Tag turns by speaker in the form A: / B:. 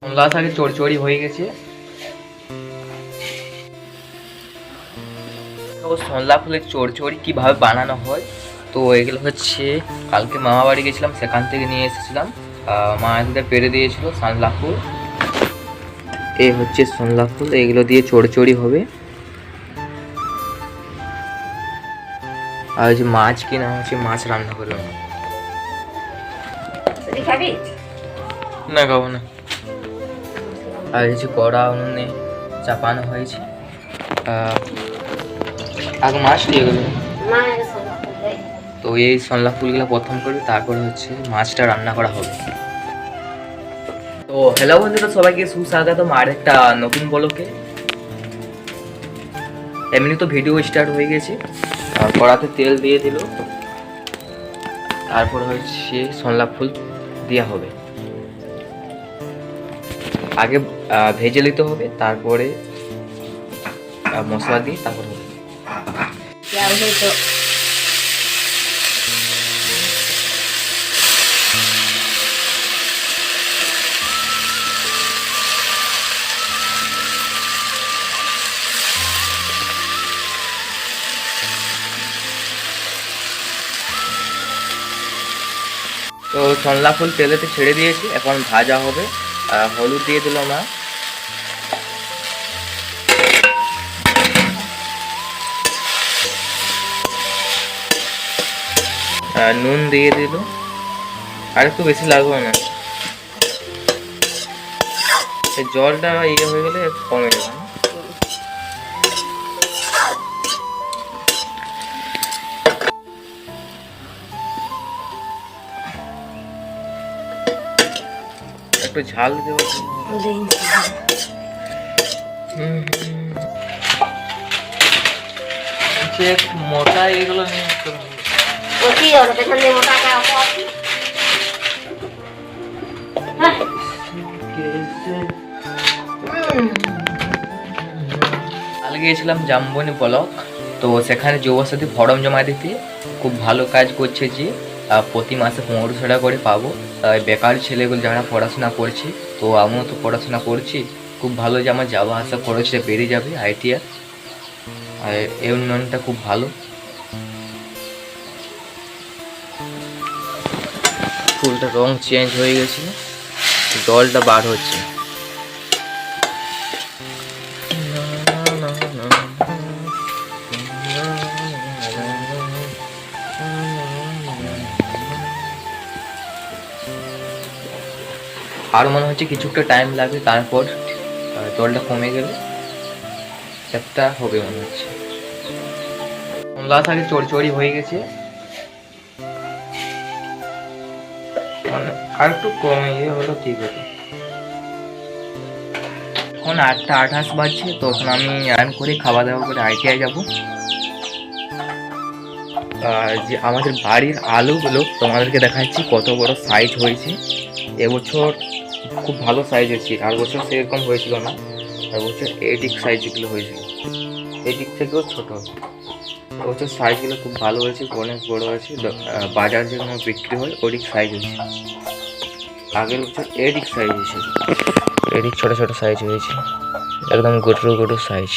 A: কমলা শাকে চড়চড়ি হয়ে গেছে। সন্ধ্যা ফুলের চড়চড়ি কিভাবে বানানো হয়, তো এগুলো হচ্ছে কালকে মামা বাড়ি গেছিলাম, সেখান থেকে নিয়ে এসেছিলাম। মা এগুলো পেরে দিয়েছিল সন্ধ্যা ফুল। এই হচ্ছে সন্ধ্যা ফুল, এগুলো দিয়ে চড়চড়ি হবে। আর যে মাছ কিনা হচ্ছে, মাছ রান্না করবে না, খাবো না। আর এই যে কড়া উনুনে চাপানো হয়েছে। আগে মাছ দিয়ে গেল, তো এই সন্ধ্যা ফুলগুলো প্রথম করবে, তারপরে হচ্ছে মাছটা রান্না করা হবে। তো হ্যালো বন্ধুরা, সবাইকে সুস্বাগতম আর একটা নতুন ব্লগে। এমনি তো ভিডিও স্টার্ট হয়ে গেছে। কড়াতে তেল দিয়ে দিল, তারপর হচ্ছে সন্ধ্যা ফুল দেওয়া হবে। আগে ভেজে নিতে হবে, তারপরে মশলা দিয়ে তারপর হবে। তো সন্ধ্যা ফুল তেলেতে ছেড়ে দিয়েছি, এখন ভাজা হবে। হলুদ দিয়ে দিল মা, নুন দিয়ে দিল, আর একটু বেশি লাগবে না, জলটা ইয়ে হয়ে গেলে কমে যাবে। একটু ঝাল দেবো, মোটা এগুলো নিয়ে কাল গিয়েছিলাম জামবনি ব্লক, তো সেখানে যুবসাথী ফর্ম জমা দিতে খুব ভালো কাজ করছে যে প্রতি মাসে 1500 টাকা করে পাবো। বেকার ছেলেগুলো যারা পড়াশোনা করছে, তো আমিও তো পড়াশোনা করছি, খুব ভালো যে আমার যাওয়া আসা খরচটা বেড়ে যাবে আইটিআর। আর এই উন্নয়নটা খুব ভালো। ফুলটা রং চেঞ্জ হয়ে গেছে, জলটা বার হচ্ছে। আর মনে হচ্ছে কিছুটা টাইম লাগবে, তারপর জলটা কমে গেলে একটা হবে মনে হচ্ছে। কমলা শাকে চড়চড়ি হয়ে গেছে, আর একটু কম ইয়ে হলো ঠিক হতো। এখন 8টা 28 বাজছে, তখন আমি রান করে খাওয়া দাওয়া করে আইটিআই যাবো। যে আমাদের বাড়ির আলুগুলো তোমাদেরকে দেখাচ্ছি কত বড় সাইজ হয়েছে। এবছর খুব ভালো সাইজ হয়েছে, আর বছর সেরকম হয়েছিল না। আর বছর এদিক সাইজগুলো হয়েছিল, এদিক থেকেও ছোটো। এবছর সাইজগুলো খুব ভালো হয়েছে, অনেক বড়ো হয়েছে। বাজার যেগুলো বিক্রি হয় ওদিক সাইজ হয়েছে। আগের বছর এদিক সাইজ হয়েছে, এদিক ছোটো ছোটো সাইজ হয়েছে, একদম গোটরো গোটর সাইজ।